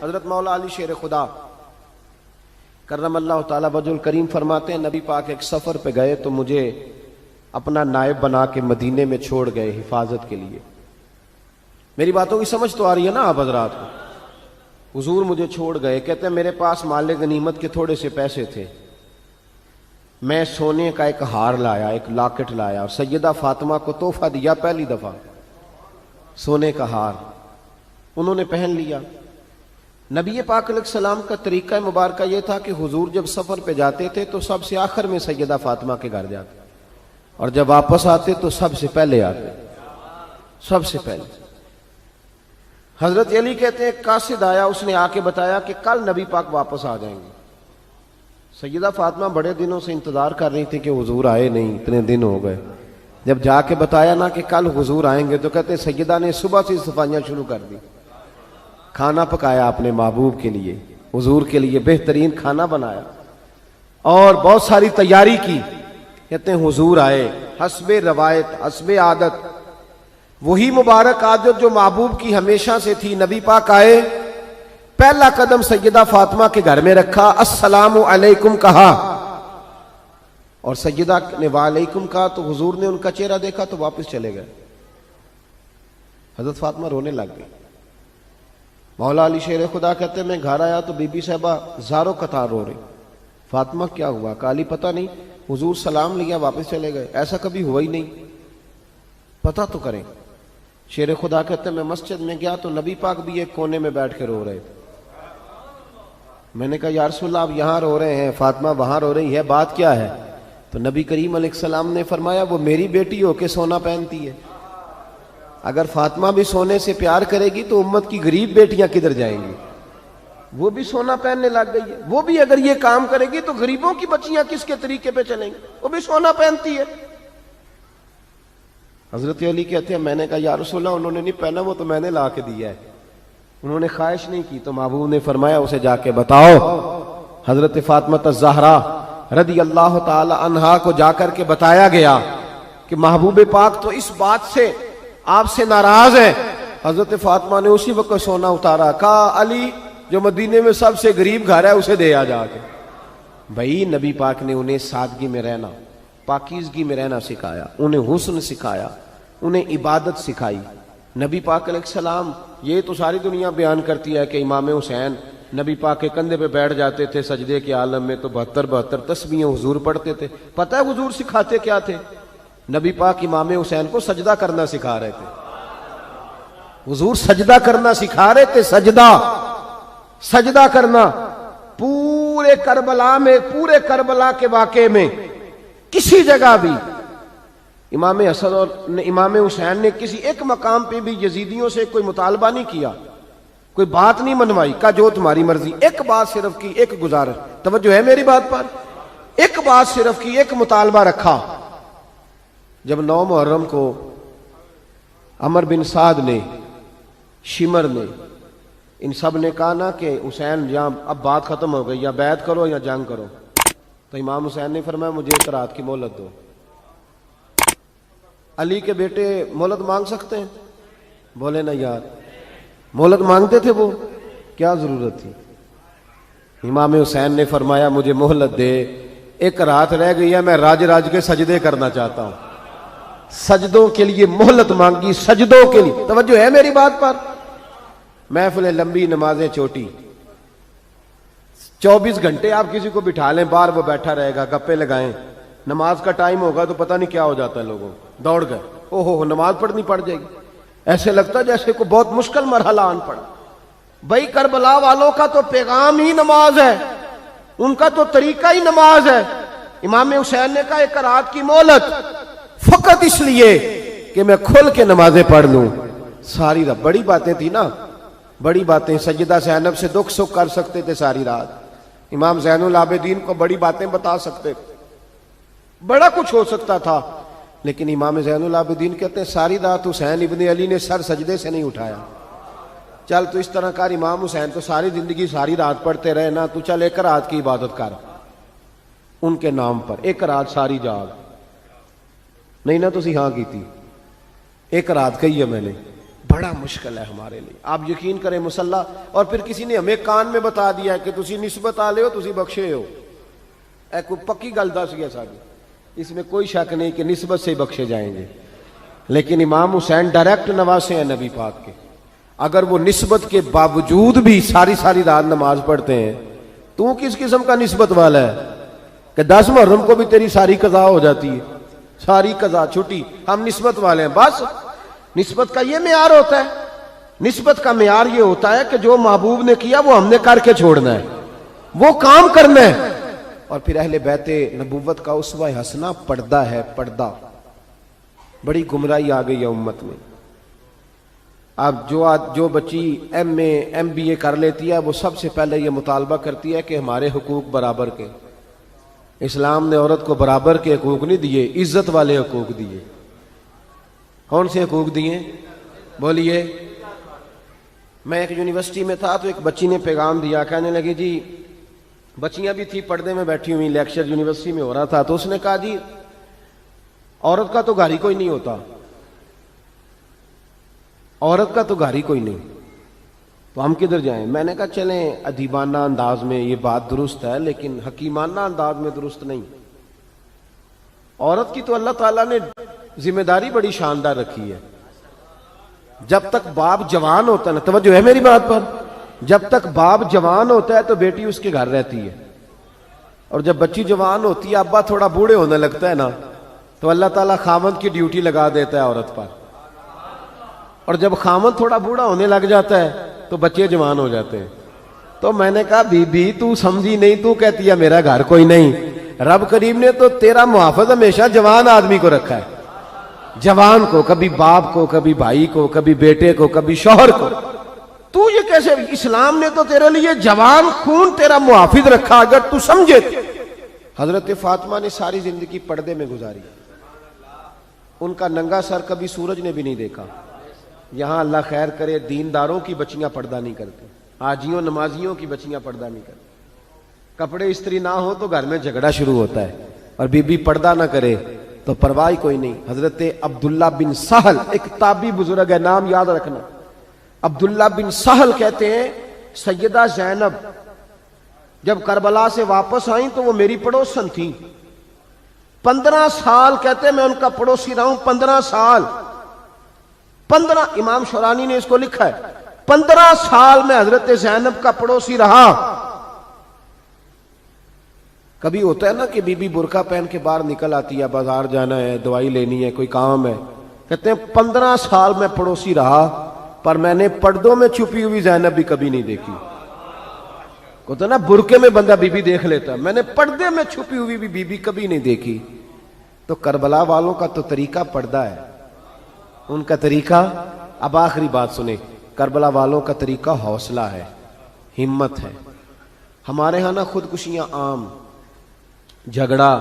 حضرت مولا علی شیر خدا کرم اللہ تعالی وجہ الکریم فرماتے ہیں نبی پاک ایک سفر پہ گئے تو مجھے اپنا نائب بنا کے مدینے میں چھوڑ گئے حفاظت کے لیے. میری باتوں کی سمجھ تو آ رہی ہے نا آپ حضرات کو؟ حضور مجھے چھوڑ گئے. کہتے ہیں میرے پاس مال غنیمت کے تھوڑے سے پیسے تھے, میں سونے کا ایک ہار لایا, ایک لاکٹ لایا اور سیدہ فاطمہ کو تحفہ دیا پہلی دفعہ, سونے کا ہار. انہوں نے پہن لیا. نبی پاک علیہ السلام کا طریقہ مبارکہ یہ تھا کہ حضور جب سفر پہ جاتے تھے تو سب سے آخر میں سیدہ فاطمہ کے گھر جاتے, اور جب واپس آتے تو سب سے پہلے آتے, سب سے پہلے. حضرت علی کہتے ہیں قاصد آیا, اس نے آ کے بتایا کہ کل نبی پاک واپس آ جائیں گے. سیدہ فاطمہ بڑے دنوں سے انتظار کر رہی تھی کہ حضور آئے نہیں, اتنے دن ہو گئے. جب جا کے بتایا نا کہ کل حضور آئیں گے تو کہتے سیدہ نے صبح سے صفائیاں شروع کر دی. کھانا پکایا اپنے محبوب کے لیے, حضور کے لیے بہترین کھانا بنایا اور بہت ساری تیاری کی. کہتے ہیں حضور آئے حسب روایت, حسب عادت, وہی مبارک عادت جو محبوب کی ہمیشہ سے تھی. نبی پاک آئے, پہلا قدم سیدہ فاطمہ کے گھر میں رکھا, السلام علیکم کہا, اور سیدہ نے وعلیکم کہا تو حضور نے ان کا چہرہ دیکھا تو واپس چلے گئے. حضرت فاطمہ رونے لگ گئی. مولا علی شیر خدا کہتے ہیں میں گھر آیا تو بی بی صاحبہ زاروں قطار رو رہی. فاطمہ کیا ہوا؟ کالی پتہ نہیں, حضور سلام لیا واپس چلے گئے, ایسا کبھی ہوا ہی نہیں, پتہ تو کریں. شیر خدا کہتے ہیں میں مسجد میں گیا تو نبی پاک بھی ایک کونے میں بیٹھ کے رو رہے تھے. میں نے کہا یا رسول اللہ آپ یہاں رو رہے ہیں, فاطمہ وہاں رو رہی ہے, بات کیا ہے؟ تو نبی کریم علیہ السلام نے فرمایا وہ میری بیٹی ہو کے سونا پہنتی ہے, اگر فاطمہ بھی سونے سے پیار کرے گی تو امت کی غریب بیٹیاں کدھر جائیں گی؟ وہ بھی سونا پہننے لگ گئی ہے, وہ بھی اگر یہ کام کرے گی تو غریبوں کی بچیاں کس کے طریقے پہ چلیں گی؟ وہ بھی سونا پہنتی ہے. حضرت علی کہتے ہیں میں نے کہا یا رسول اللہ انہوں نے نہیں پہنا, وہ تو میں نے لا کے دیا ہے, انہوں نے خواہش نہیں کی. تو محبوب نے فرمایا اسے جا کے بتاؤ. حضرت فاطمہ الزہرا رضی اللہ تعالی عنہا کو جا کر کے بتایا گیا کہ محبوب پاک تو اس بات سے آپ سے ناراض ہے. حضرت فاطمہ نے اسی وقت سونا اتارا, کہا علی جو مدینے میں سب سے غریب گھر ہے اسے دے آ جا کے. بھائی نبی پاک نے انہیں سادگی میں رہنا, پاکیزگی میں رہنا سکھایا, انہیں حسن سکھایا, انہیں عبادت سکھائی. نبی پاک علیہ السلام, یہ تو ساری دنیا بیان کرتی ہے کہ امام حسین نبی پاک کے کندھے پہ بیٹھ جاتے تھے سجدے کے عالم میں تو 72 تسبیحیں حضور پڑھتے تھے. پتہ ہے حضور سکھاتے کیا تھے؟ نبی پاک امام حسین کو سجدہ کرنا سکھا رہے تھے. حضور سجدہ کرنا سکھا رہے تھے, سجدہ کرنا. پورے کربلا میں, پورے کربلا کے واقعے میں کسی جگہ بھی امام حسن اور امام حسین نے کسی ایک مقام پہ بھی یزیدیوں سے کوئی مطالبہ نہیں کیا, کوئی بات نہیں منوائی, کہا جو تمہاری مرضی. ایک بات صرف کی, ایک گزارش, توجہ ہے میری بات پر, ایک بات صرف کی, ایک مطالبہ رکھا. جب 9 محرم کو عمر بن سعد نے, شمر نے, ان سب نے کہا نا کہ حسین یا اب بات ختم ہو گئی, یا بیعت کرو یا جنگ کرو, تو امام حسین نے فرمایا مجھے ایک رات کی مہلت دو. علی کے بیٹے مہلت مانگ سکتے ہیں؟ بولے نا یار, مہلت مانگتے تھے وہ, کیا ضرورت تھی؟ امام حسین نے فرمایا مجھے مہلت دے, ایک رات رہ گئی ہے, میں راج کے سجدے کرنا چاہتا ہوں. سجدوں کے لیے مہلت مانگی, سجدوں کے لیے. توجہ ہے میری بات پر؟ محفلیں لمبی, نمازیں چھوٹی. 24 گھنٹے آپ کسی کو بٹھا لیں باہر, وہ بیٹھا رہے گا, گپے لگائیں. نماز کا ٹائم ہوگا تو پتہ نہیں کیا ہو جاتا ہے, لوگوں دوڑ گئے, او ہو نماز پڑھنی پڑ جائے گی. ایسے لگتا ہے جیسے کوئی بہت مشکل مرحلہ آن پڑا. بھائی کربلا والوں کا تو پیغام ہی نماز ہے, ان کا تو طریقہ ہی نماز ہے. امام حسین نے کہا ایک رات کی مہلت, فقط اس لیے کہ میں کھل کے نمازیں پڑھ لوں. ساری رات بڑی باتیں تھی نا, بڑی باتیں. سیدہ زینب سے دکھ سکھ کر سکتے تھے ساری رات, امام زین العابدین کو بڑی باتیں بتا سکتے, بڑا کچھ ہو سکتا تھا. لیکن امام زین العابدین کہتے ہیں ساری رات حسین ابن علی نے سر سجدے سے نہیں اٹھایا. چل تو اس طرح کر, امام حسین تو ساری زندگی ساری رات پڑھتے رہے نا, تو چل ایک رات کی عبادت کر ان کے نام پر, ایک رات ساری جاگ. نہیں نا تسی ہاں کی تھی, ایک رات کہی ہے میں نے, بڑا مشکل ہے ہمارے لیے. آپ یقین کریں مسلح, اور پھر کسی نے ہمیں کان میں بتا دیا کہ تسی نسبت آلے ہو, تسی بخشے ہو. اے کوئی پکی گل دس گیا ساری, اس میں کوئی شک نہیں کہ نسبت سے بخشے جائیں گے. لیکن امام حسین ڈائریکٹ نواسے ہیں نبی پاک کے. اگر وہ نسبت کے باوجود بھی ساری ساری رات نماز پڑھتے ہیں, تو کس قسم کا نسبت والا ہے کہ 10 محرم کو بھی تیری ساری قضا ہو جاتی ہے, ساری قضا چھٹی, ہم نسبت والے ہیں. بس نسبت کا یہ معیار ہوتا ہے. نسبت کا معیار یہ ہوتا ہے کہ جو محبوب نے کیا وہ ہم نے کر کے چھوڑنا ہے, وہ کام کرنا ہے. اور پھر اہل بیت نبوت کا اسوہ حسنہ پردہ ہے. پردہ بڑی گمراہی آ گئی ہے امت میں. اب جو بچی MA MBA کر لیتی ہے, وہ سب سے پہلے یہ مطالبہ کرتی ہے کہ ہمارے حقوق برابر کے. اسلام نے عورت کو برابر کے حقوق نہیں دیے, عزت والے حقوق دیے. کون سے حقوق دیے بولیے؟ میں ایک یونیورسٹی میں تھا تو ایک بچی نے پیغام دیا, کہنے لگی جی, بچیاں بھی تھی پردے میں بیٹھی ہوئی, لیکچر یونیورسٹی میں ہو رہا تھا, تو اس نے کہا جی عورت کا تو گھر ہی کوئی نہیں ہوتا, عورت کا تو گھر ہی کوئی نہیں, تو ہم کدھر جائیں؟ میں نے کہا چلیں ادیبانہ انداز میں یہ بات درست ہے, لیکن حکیمانہ انداز میں درست نہیں. عورت کی تو اللہ تعالیٰ نے ذمہ داری بڑی شاندار رکھی ہے. جب تک باپ جوان ہوتا ہے نا, توجہ ہے میری بات پر, جب تک باپ جوان ہوتا ہے تو بیٹی اس کے گھر رہتی ہے, اور جب بچی جوان ہوتی ہے, ابا تھوڑا بوڑھے ہونے لگتا ہے نا, تو اللہ تعالیٰ خامند کی ڈیوٹی لگا دیتا ہے عورت پر. اور جب خامند تھوڑا بوڑھا ہونے لگ جاتا ہے تو بچے جوان ہو جاتے ہیں. تو میں نے کہا بی بی تو سمجھی نہیں, تو کہتی ہے میرا گھر کوئی نہیں. رب کریم نے تو تیرا محافظ ہمیشہ جوان آدمی کو رکھا ہے, جوان کو, کبھی باپ کو, کبھی بھائی کو, کبھی بیٹے کو, کبھی شوہر کو. تو یہ کیسے؟ اسلام نے تو تیرے لیے جوان خون تیرا محافظ رکھا, اگر تو سمجھے. حضرت فاطمہ نے ساری زندگی پردے میں گزاری, ان کا ننگا سر کبھی سورج نے بھی نہیں دیکھا. یہاں اللہ خیر کرے دینداروں کی بچیاں پردہ نہیں کرتی, حاجیوں نمازیوں کی بچیاں پردہ نہیں کرتی. کپڑے استری نہ ہو تو گھر میں جھگڑا شروع ہوتا ہے, اور بی بی پردہ نہ کرے تو پرواہ کوئی نہیں. حضرت عبداللہ بن سہل ایک تابعی بزرگ ہے, نام یاد رکھنا. عبداللہ بن سہل کہتے ہیں سیدہ زینب جب کربلا سے واپس آئیں تو وہ میری پڑوسن تھیں. 15 سال کہتے ہیں میں ان کا پڑوسی رہا ہوں, 15 سال. 15, امام شورانی نے اس کو لکھا ہے, 15 سال میں حضرت زینب کا پڑوسی رہا. کبھی ہوتا ہے نا کہ بی بی برقع پہن کے باہر نکل آتی ہے, بازار جانا ہے, دوائی لینی ہے, کوئی کام ہے. کہتے ہیں 15 سال میں پڑوسی رہا, پر میں نے پردوں میں چھپی ہوئی زینب بھی کبھی نہیں دیکھی. ہوتا نا برقعے میں بندہ بی بی دیکھ لیتا, میں نے پردے میں چھپی ہوئی بھی بی بی کبھی نہیں دیکھی. تو کربلا والوں کا تو طریقہ پردہ ہے, ان کا طریقہ. اب آخری بات سنیں, کربلا والوں کا طریقہ حوصلہ ہے, ہمت ہے. ہمارے ہاں نا خودکشیاں عام, جھگڑا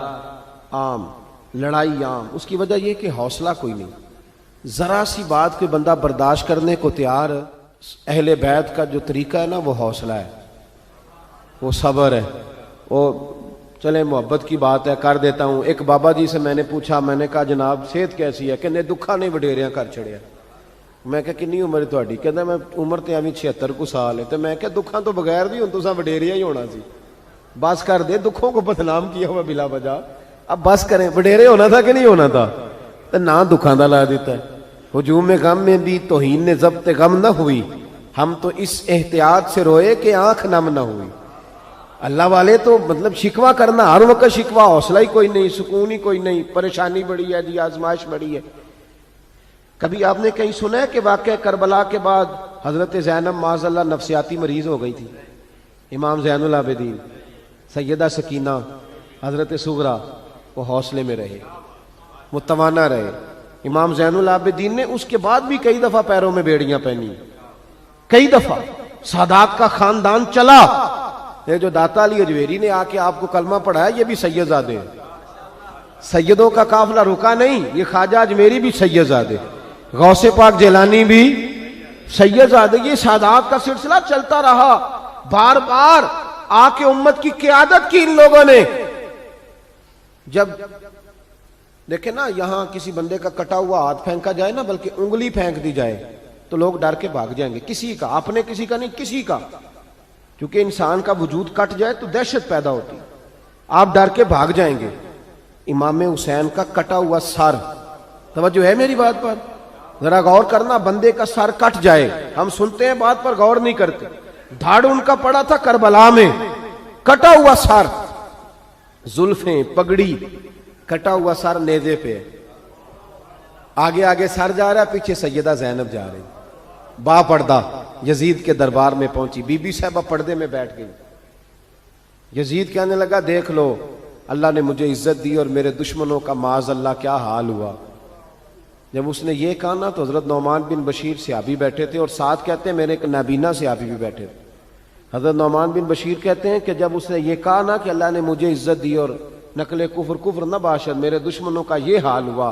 عام, لڑائی عام. اس کی وجہ یہ کہ حوصلہ کوئی نہیں. ذرا سی بات کو بندہ برداشت کرنے کو تیار. اہل بیت کا جو طریقہ ہے نا وہ حوصلہ ہے, وہ صبر ہے. وہ چلے محبت کی بات ہے کر دیتا ہوں. ایک بابا جی سے میں نے پوچھا, میں نے کہا جناب صحت کیسی ہے؟ کہنے دکھا نہیں وڈیریاں کر چھڑیا. میں کہا کنی عمر تہاڈی؟ کہندا میں عمر تے ایویں 76 کو سال ہے. تے میں کہا دکھاں تو بغیر بھی ہن تساں وڈیریا ہی ہونا سی. بس کر دے, دکھوں کو بدنام کیا ہوا بلا وجہ. اب بس کریں, وڈیرے ہونا تھا کہ نہیں ہونا تھا؟ تے نہ دکھاں دا لا دیتا ہے. ہجوم غم میں بھی توہین نے ضبط غم نہ ہوئی, ہم تو اس احتیاط سے روئے کہ آنکھ نم نہ ہوئی. اللہ والے تو مطلب شکوہ کرنا ہر وقت شکوہ, حوصلہ ہی کوئی نہیں, سکون ہی کوئی نہیں, پریشانی بڑی ہے جی, آزمائش بڑی ہے. کبھی آپ نے کہیں سنا ہے کہ واقعہ کربلا کے بعد حضرت زینب معاذ اللہ نفسیاتی مریض ہو گئی تھی؟ امام زین العابدین, سیدہ سکینہ, حضرت صغرا وہ حوصلے میں رہے, متوانا رہے. امام زین العابدین نے اس کے بعد بھی کئی دفعہ پیروں میں بیڑیاں پہنی, کئی دفعہ. سادات کا خاندان چلا. یہ جو داتا علی اجویری نے آ کے آپ کو کلمہ پڑھایا یہ بھی سید زادے ہیں. سیدوں کا قافلہ رکا نہیں, یہ خواجہ اجمیری بھی سید زادے, غوث پاک جیلانی بھی سید زادے. یہ سادات کا سلسلہ چلتا رہا. بار بار آ کے امت کی قیادت کی ان لوگوں نے. جب دیکھیں نا یہاں کسی بندے کا کٹا ہوا ہاتھ پھینکا جائے نا, بلکہ انگلی پھینک دی جائے, تو لوگ ڈر کے بھاگ جائیں گے، کسی کا، اپنے کسی کا نہیں، کسی کا، کیونکہ انسان کا وجود کٹ جائے تو دہشت پیدا ہوتی، آپ ڈر کے بھاگ جائیں گے۔ امام حسین کا کٹا ہوا سر، توجہ ہے میری بات پر؟ ذرا غور کرنا، بندے کا سر کٹ جائے، ہم سنتے ہیں بات پر غور نہیں کرتے۔ دھاڑ ان کا پڑا تھا کربلا میں، کٹا ہوا سر، زلفیں، پگڑی، کٹا ہوا سر نیزے پہ، آگے آگے سر جا رہا ہے، پیچھے سیدہ زینب جا رہی، با پردہ یزید کے دربار میں پہنچی، بی بی صاحبہ پردے میں بیٹھ گئی۔ یزید کہنے لگا دیکھ لو اللہ نے مجھے عزت دی اور میرے دشمنوں کا معاذ اللہ کیا حال ہوا۔ جب اس نے یہ کہا نا تو حضرت نعمان بن بشیر صحابی بیٹھے تھے، اور ساتھ کہتے ہیں میرے ایک نابینا صحابی بھی بیٹھے تھے۔ حضرت نعمان بن بشیر کہتے ہیں کہ جب اس نے یہ کہا نا کہ اللہ نے مجھے عزت دی اور نقل کفر کفر نہ باشد، میرے دشمنوں کا یہ حال ہوا،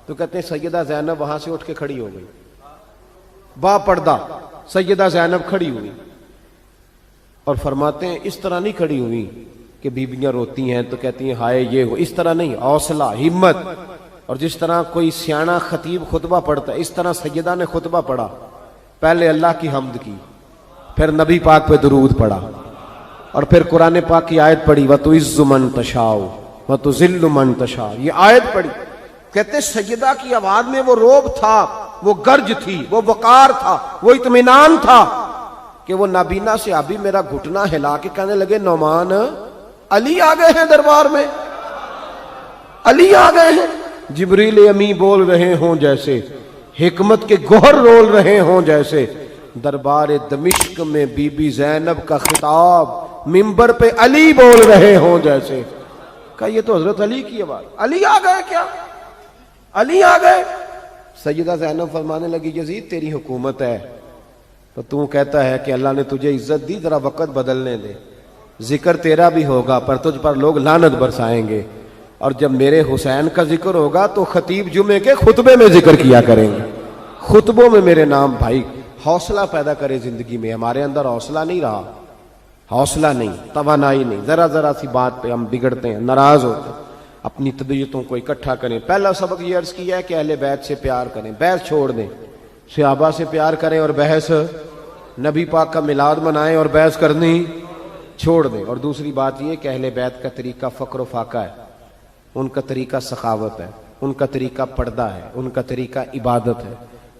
تو کہتے ہیں سیدہ زینب وہاں سے اٹھ کے کھڑی ہو گئی، با پردہ سیدہ زینب کھڑی ہوئی، اور فرماتے ہیں اس طرح نہیں کھڑی ہوئی کہ بیویاں روتی ہیں تو کہتی ہیں ہائے یہ ہو، اس طرح نہیں، حوصلہ، ہمت، اور جس طرح کوئی سیاںا خطیب خطبہ پڑھتا ہے اس طرح سیدہ نے خطبہ پڑھا، پہلے اللہ کی حمد کی، پھر نبی پاک پہ درود پڑھا، اور پھر قرآن پاک کی آیت پڑھی وَتُعِزُّ مَن تَشَاءُ وَتُذِلُّ مَن تَشَاءُ، یہ آیت پڑھی۔ کہتے سیدہ کی آواز میں وہ روب تھا، وہ گرج تھی، وہ وقار تھا، وہ اطمینان تھا کہ وہ نابینا صحابی میرا گھٹنا ہلا کے کہنے لگے نعمان علی آ گئے ہیں دربار میں، علی آ گئے ہیں، جبریل امی بول رہے ہوں جیسے، حکمت کے گوہر رول رہے ہوں جیسے، دربار دمشق میں بی بی زینب کا خطاب منبر پہ علی بول رہے ہوں جیسے۔ کہا یہ تو حضرت علی کی آواز، علی آ گئے کیا، علی آ گئے؟ سیدہ زینب فرمانے لگی یزید تیری حکومت ہے تو تو کہتا ہے کہ اللہ نے تجھے عزت دی، ذرا وقت بدلنے دے، ذکر تیرا بھی ہوگا پر تجھ پر لوگ لعنت برسائیں گے، اور جب میرے حسین کا ذکر ہوگا تو خطیب جمعے کے خطبے میں ذکر کیا کریں گے، خطبوں میں میرے نام۔ بھائی حوصلہ پیدا کرے زندگی میں، ہمارے اندر حوصلہ نہیں رہا، حوصلہ نہیں، توانائی نہیں، ذرا سی بات پہ ہم بگڑتے ہیں، ناراض ہوتے ہیں، اپنی طبیعتوں کو اکٹھا کریں۔ پہلا سبق یہ عرض کیا ہے کہ اہل بیت سے پیار کریں، بحث چھوڑ دیں، صحابہ سے پیار کریں اور بحث، نبی پاک کا میلاد منائیں اور بحث کرنی چھوڑ دیں۔ اور دوسری بات یہ کہ اہل بیت کا طریقہ فقر و فاقہ ہے، ان کا طریقہ سخاوت ہے، ان کا طریقہ پردہ ہے، ان کا طریقہ عبادت ہے،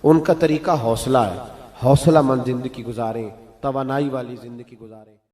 ان کا طریقہ حوصلہ ہے۔ حوصلہ مند زندگی گزاریں، توانائی والی زندگی گزاریں۔